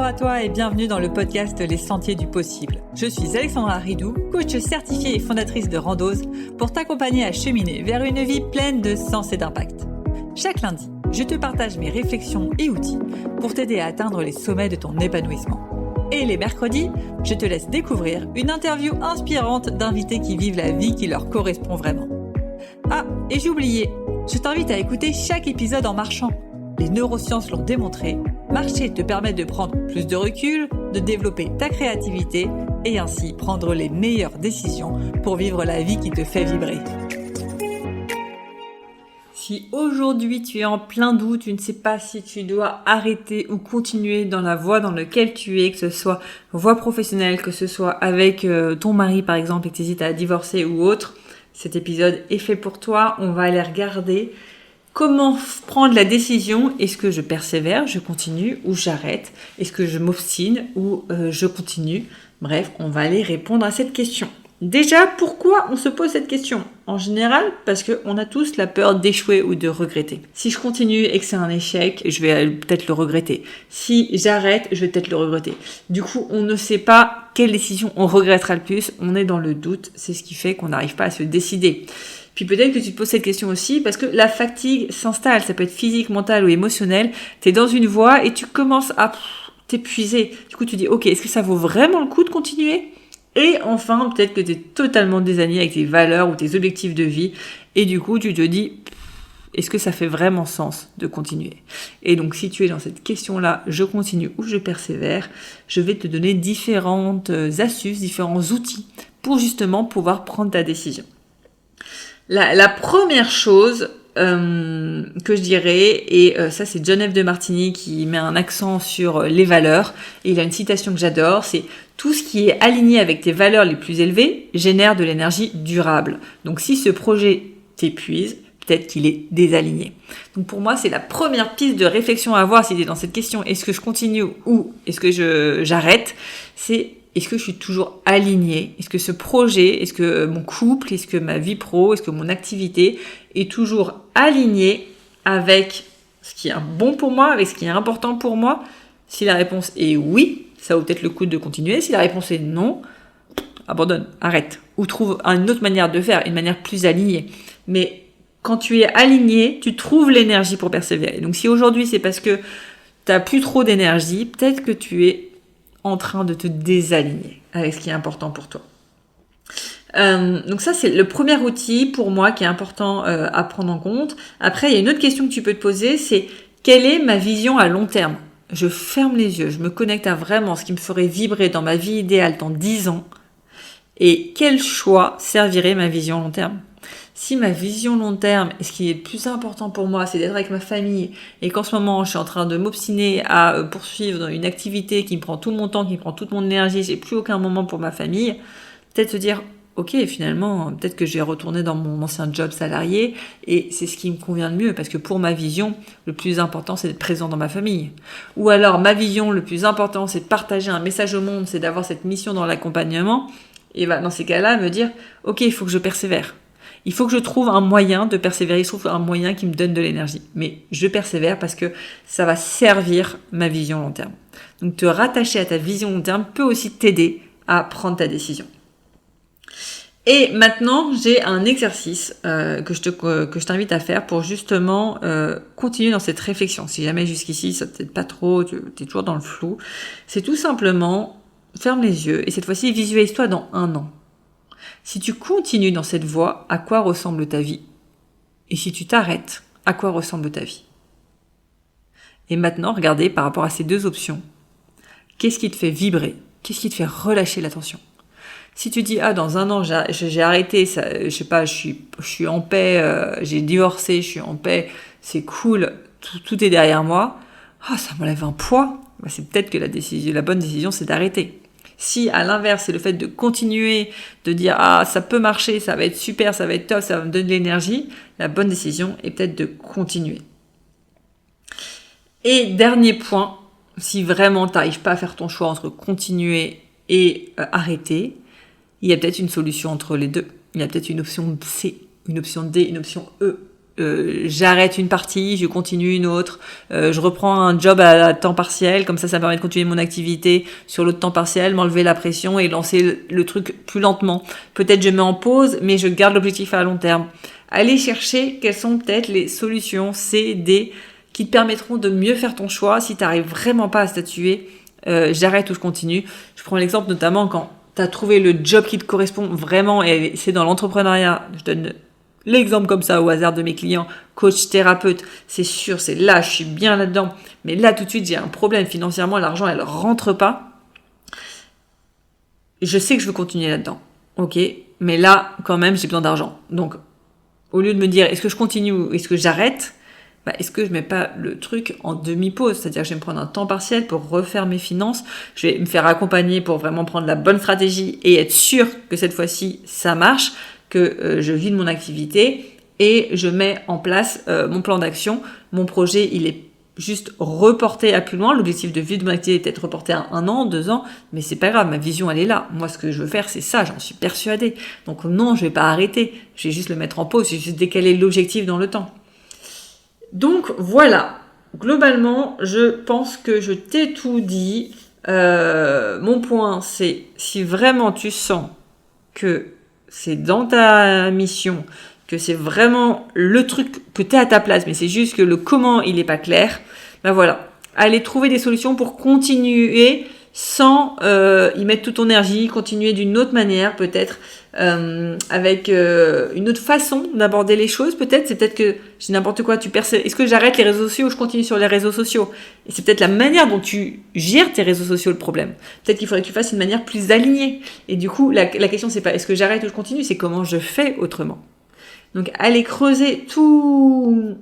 Bonjour à toi et bienvenue dans le podcast Les Sentiers du Possible. Je suis Alexandra Ridou, coach certifiée et fondatrice de Randose, pour t'accompagner à cheminer vers une vie pleine de sens et d'impact. Chaque lundi, je te partage mes réflexions et outils pour t'aider à atteindre les sommets de ton épanouissement. Et les mercredis, je te laisse découvrir une interview inspirante d'invités qui vivent la vie qui leur correspond vraiment. Ah, et j'ai oublié, je t'invite à écouter chaque épisode en marchant. Les neurosciences l'ont démontré, marcher te permet de prendre plus de recul, de développer ta créativité et ainsi prendre les meilleures décisions pour vivre la vie qui te fait vibrer. Si aujourd'hui tu es en plein doute, tu ne sais pas si tu dois arrêter ou continuer dans la voie dans laquelle tu es, que ce soit voie professionnelle, que ce soit avec ton mari par exemple et que tu hésites à divorcer ou autre, cet épisode est fait pour toi. On va aller regarder comment prendre la décision. Est-ce que je persévère, je continue ou j'arrête? Est-ce que je m'obstine ou je continue? Bref, on va aller répondre à cette question. Déjà, pourquoi on se pose cette question? En général, parce qu'on a tous la peur d'échouer ou de regretter. Si je continue et que c'est un échec, je vais peut-être le regretter. Si j'arrête, je vais peut-être le regretter. Du coup, on ne sait pas quelle décision on regrettera le plus. On est dans le doute. C'est ce qui fait qu'on n'arrive pas à se décider. Puis peut-être que tu te poses cette question aussi parce que la fatigue s'installe. Ça peut être physique, mentale ou émotionnelle. Tu es dans une voie et tu commences à t'épuiser. Du coup, tu dis, ok, est-ce que ça vaut vraiment le coup de continuer? Et enfin, peut-être que tu es totalement désaligné avec tes valeurs ou tes objectifs de vie. Et du coup, tu te dis, est-ce que ça fait vraiment sens de continuer? Et donc, si tu es dans cette question-là, je continue ou je persévère, je vais te donner différentes astuces, différents outils pour justement pouvoir prendre ta décision. La première chose que je dirais, et ça c'est John F. de Martini qui met un accent sur les valeurs, et il a une citation que j'adore, c'est « Tout ce qui est aligné avec tes valeurs les plus élevées génère de l'énergie durable ». Donc si ce projet t'épuise, peut-être qu'il est désaligné. Donc pour moi, c'est la première piste de réflexion à avoir si tu es dans cette question, est-ce que je continue ou est-ce que j'arrête? C'est est-ce que je suis toujours alignée? Est-ce que ce projet, est-ce que mon couple, est-ce que ma vie pro, est-ce que mon activité est toujours alignée avec ce qui est bon pour moi, avec ce qui est important pour moi? Si la réponse est oui, ça vaut peut-être le coup de continuer. Si la réponse est non, abandonne, arrête. Ou trouve une autre manière de faire, une manière plus alignée. Mais quand tu es aligné, tu trouves l'énergie pour persévérer. Donc si aujourd'hui c'est parce que tu n'as plus trop d'énergie, peut-être que tu es en train de te désaligner avec ce qui est important pour toi. Donc ça, c'est le premier outil pour moi qui est important à prendre en compte. Après, il y a une autre question que tu peux te poser, c'est quelle est ma vision à long terme? Je ferme les yeux, je me connecte à vraiment ce qui me ferait vibrer dans ma vie idéale dans 10 ans. Et quel choix servirait ma vision long terme? Si ma vision long terme, et ce qui est le plus important pour moi, c'est d'être avec ma famille, et qu'en ce moment, je suis en train de m'obstiner à poursuivre une activité qui me prend tout mon temps, qui me prend toute mon énergie, j'ai plus aucun moment pour ma famille, peut-être se dire, ok, finalement, peut-être que je vais retourner dans mon ancien job salarié, et c'est ce qui me convient le mieux, parce que pour ma vision, le plus important, c'est d'être présent dans ma famille. Ou alors, ma vision, le plus important, c'est de partager un message au monde, c'est d'avoir cette mission dans l'accompagnement, et dans ces cas-là, me dire, ok, il faut que je persévère. Il faut que je trouve un moyen de persévérer, il faut un moyen qui me donne de l'énergie. Mais je persévère parce que ça va servir ma vision long terme. Donc te rattacher à ta vision long terme peut aussi t'aider à prendre ta décision. Et maintenant, j'ai un exercice que je t'invite à faire pour justement continuer dans cette réflexion. Si jamais jusqu'ici, ça t'aide pas trop, tu es toujours dans le flou, c'est tout simplement, ferme les yeux et cette fois-ci, visualise-toi dans 1 an. Si tu continues dans cette voie, à quoi ressemble ta vie? Et si tu t'arrêtes, à quoi ressemble ta vie? Et maintenant, regardez par rapport à ces 2 options. Qu'est-ce qui te fait vibrer? Qu'est-ce qui te fait relâcher la tension? Si tu dis, dans 1 an, j'ai arrêté, ça, je sais pas, je suis en paix, j'ai divorcé, je suis en paix, c'est cool, tout est derrière moi. Ça m'enlève un poids. C'est peut-être que la bonne décision, c'est d'arrêter. Si, à l'inverse, c'est le fait de continuer, de dire « Ah, ça peut marcher, ça va être super, ça va être top, ça va me donner de l'énergie », la bonne décision est peut-être de continuer. Et dernier point, si vraiment tu n'arrives pas à faire ton choix entre continuer et arrêter, il y a peut-être une solution entre les deux. Il y a peut-être une option C, une option D, une option E. j'arrête une partie, je continue une autre, je reprends un job à temps partiel, comme ça me permet de continuer mon activité sur l'autre temps partiel, m'enlever la pression et lancer le truc plus lentement. Peut-être je mets en pause, mais je garde l'objectif à long terme. Allez chercher quelles sont peut-être les solutions C, D qui te permettront de mieux faire ton choix si tu n'arrives vraiment pas à statuer, j'arrête ou je continue. Je prends l'exemple notamment quand tu as trouvé le job qui te correspond vraiment et c'est dans l'entrepreneuriat. Je donne l'exemple comme ça au hasard de mes clients, coach, thérapeute, c'est sûr, c'est là, je suis bien là-dedans. Mais là, tout de suite, j'ai un problème financièrement, l'argent, elle rentre pas. Je sais que je veux continuer là-dedans. Ok, mais là, quand même, j'ai besoin d'argent. Donc, au lieu de me dire, est-ce que je continue ou est-ce que j'arrête, est-ce que je mets pas le truc en demi-pause? C'est-à-dire que je vais me prendre un temps partiel pour refaire mes finances. Je vais me faire accompagner pour vraiment prendre la bonne stratégie et être sûr que cette fois-ci, ça marche, que je vide mon activité et je mets en place mon plan d'action. Mon projet, il est juste reporté à plus loin. L'objectif de vie de mon activité est peut-être reporté à 1 an, 2 ans, mais c'est pas grave, ma vision elle est là. Moi ce que je veux faire c'est ça, j'en suis persuadée. Donc non, je vais pas arrêter, je vais juste le mettre en pause, je vais juste décaler l'objectif dans le temps. Donc voilà, globalement je pense que je t'ai tout dit. Mon point c'est, si vraiment tu sens que c'est dans ta mission, que c'est vraiment le truc que tu es à ta place, mais c'est juste que le comment il est pas clair, voilà. Allez trouver des solutions pour continuer sans y mettre toute ton énergie, continuer d'une autre manière peut-être, avec une autre façon d'aborder les choses peut-être. C'est peut-être que, je dis n'importe quoi, est-ce que j'arrête les réseaux sociaux ou je continue sur les réseaux sociaux? Et c'est peut-être la manière dont tu gères tes réseaux sociaux le problème. Peut-être qu'il faudrait que tu fasses une manière plus alignée. Et du coup, la question c'est pas est-ce que j'arrête ou je continue, c'est comment je fais autrement. Donc allez creuser tout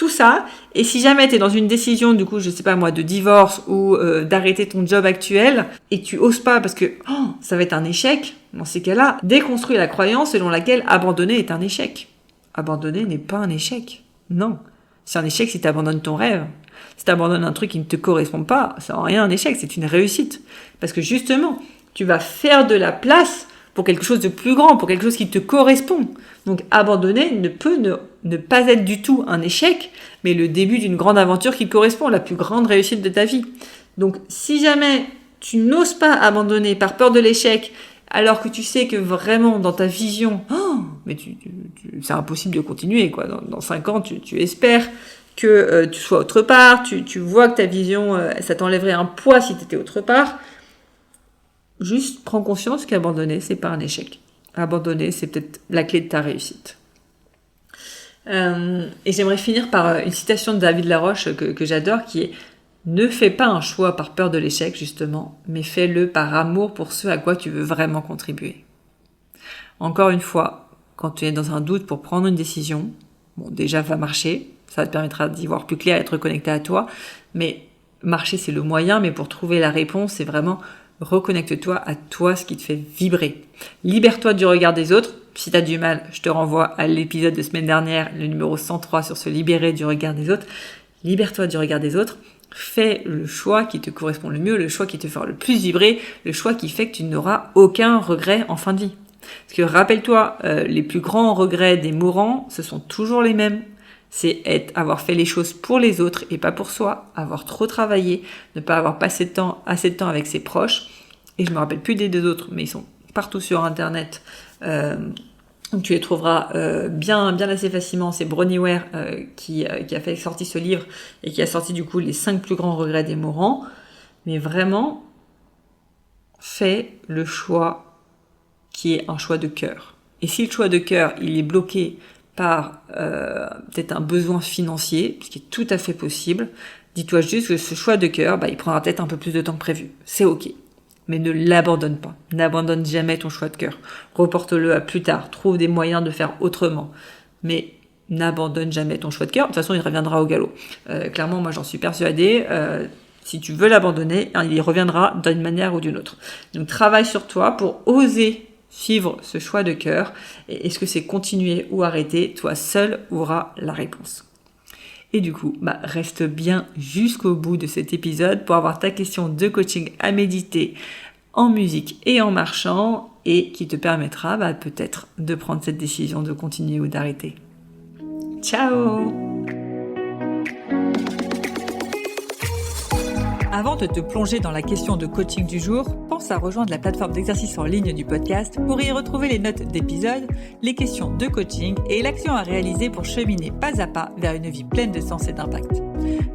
ça, et si jamais tu es dans une décision, du coup, je sais pas moi, de divorce ou d'arrêter ton job actuel, et tu oses pas parce que ça va être un échec, dans ces cas-là, déconstruis la croyance selon laquelle abandonner est un échec. Abandonner n'est pas un échec. Non. C'est un échec si tu abandonnes ton rêve. Si tu abandonnes un truc qui ne te correspond pas, c'est en rien un échec, c'est une réussite. Parce que justement, tu vas faire de la place pour quelque chose de plus grand, pour quelque chose qui te correspond. Donc abandonner ne peut ne pas être du tout un échec, mais le début d'une grande aventure qui te correspond, la plus grande réussite de ta vie. Donc si jamais tu n'oses pas abandonner par peur de l'échec, alors que tu sais que vraiment dans ta vision, mais c'est impossible de continuer, quoi. Dans 5 ans, tu espères que tu sois autre part, tu vois que ta vision, ça t'enlèverait un poids si tu étais autre part. Juste prends conscience qu'abandonner, c'est pas un échec. Abandonner, c'est peut-être la clé de ta réussite. Et j'aimerais finir par une citation de David Laroche que j'adore, qui est « Ne fais pas un choix par peur de l'échec, justement, mais fais-le par amour pour ce à quoi tu veux vraiment contribuer. » Encore une fois, quand tu es dans un doute pour prendre une décision, déjà va marcher, ça te permettra d'y voir plus clair, être connecté à toi, mais marcher c'est le moyen, mais pour trouver la réponse, c'est vraiment reconnecte-toi à toi, ce qui te fait vibrer. Libère-toi du regard des autres. Si tu as du mal, je te renvoie à l'épisode de semaine dernière, le numéro 103 sur se libérer du regard des autres. Libère-toi du regard des autres. Fais le choix qui te correspond le mieux, le choix qui te fera le plus vibrer, le choix qui fait que tu n'auras aucun regret en fin de vie. Parce que rappelle-toi, les plus grands regrets des mourants, ce sont toujours les mêmes. C'est avoir fait les choses pour les autres et pas pour soi, avoir trop travaillé, ne pas avoir passé assez de temps avec ses proches. Et je me rappelle plus des deux autres, mais ils sont partout sur Internet. Donc tu les trouveras bien assez facilement. C'est Bronnie Ware qui a sorti ce livre et qui a sorti du coup les 5 plus grands regrets des mourants. Mais vraiment, fais le choix qui est un choix de cœur. Et si le choix de cœur, il est bloqué par peut-être un besoin financier, ce qui est tout à fait possible, dis-toi juste que ce choix de cœur, il prendra peut-être un peu plus de temps que prévu. C'est ok. Mais ne l'abandonne pas. N'abandonne jamais ton choix de cœur. Reporte-le à plus tard. Trouve des moyens de faire autrement. Mais n'abandonne jamais ton choix de cœur. De toute façon, il reviendra au galop. Clairement, moi, j'en suis persuadée. Si tu veux l'abandonner, il reviendra d'une manière ou d'une autre. Donc, travaille sur toi pour oser suivre ce choix de cœur. Et est-ce que c'est continuer ou arrêter? Toi seul auras la réponse. Et du coup, reste bien jusqu'au bout de cet épisode pour avoir ta question de coaching à méditer en musique et en marchant et qui te permettra peut-être de prendre cette décision de continuer ou d'arrêter. Ciao! Avant de te plonger dans la question de coaching du jour, pense à rejoindre la plateforme d'exercice en ligne du podcast pour y retrouver les notes d'épisode, les questions de coaching et l'action à réaliser pour cheminer pas à pas vers une vie pleine de sens et d'impact.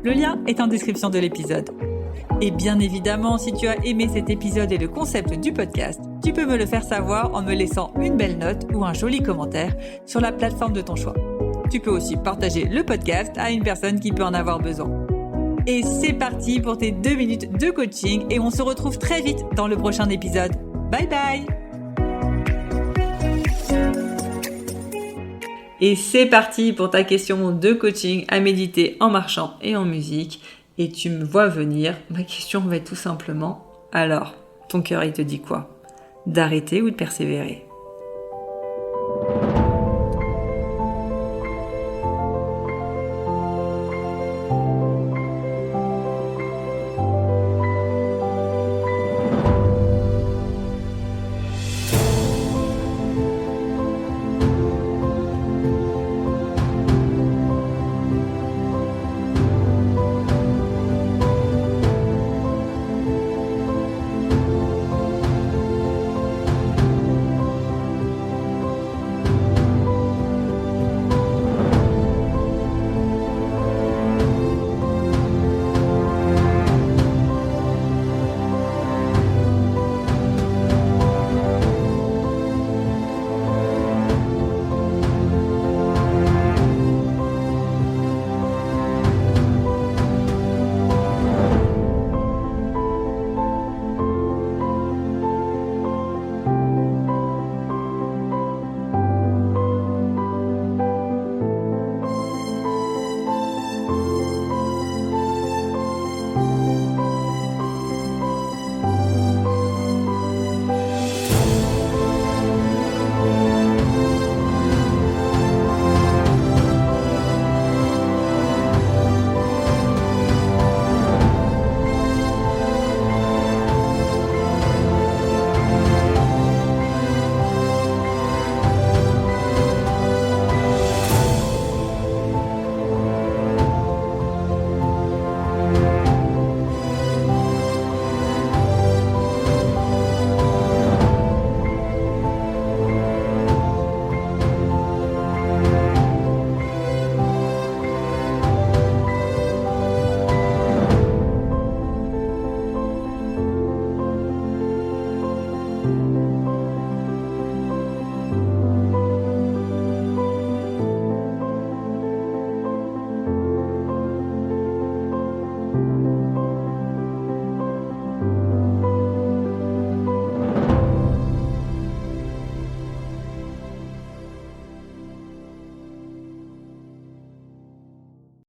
Le lien est en description de l'épisode. Et bien évidemment, si tu as aimé cet épisode et le concept du podcast, tu peux me le faire savoir en me laissant une belle note ou un joli commentaire sur la plateforme de ton choix. Tu peux aussi partager le podcast à une personne qui peut en avoir besoin. Et c'est parti pour tes 2 minutes de coaching et on se retrouve très vite dans le prochain épisode. Bye bye! Et c'est parti pour ta question de coaching à méditer en marchant et en musique. Et tu me vois venir, ma question va être tout simplement, alors, ton cœur il te dit quoi? D'arrêter ou de persévérer?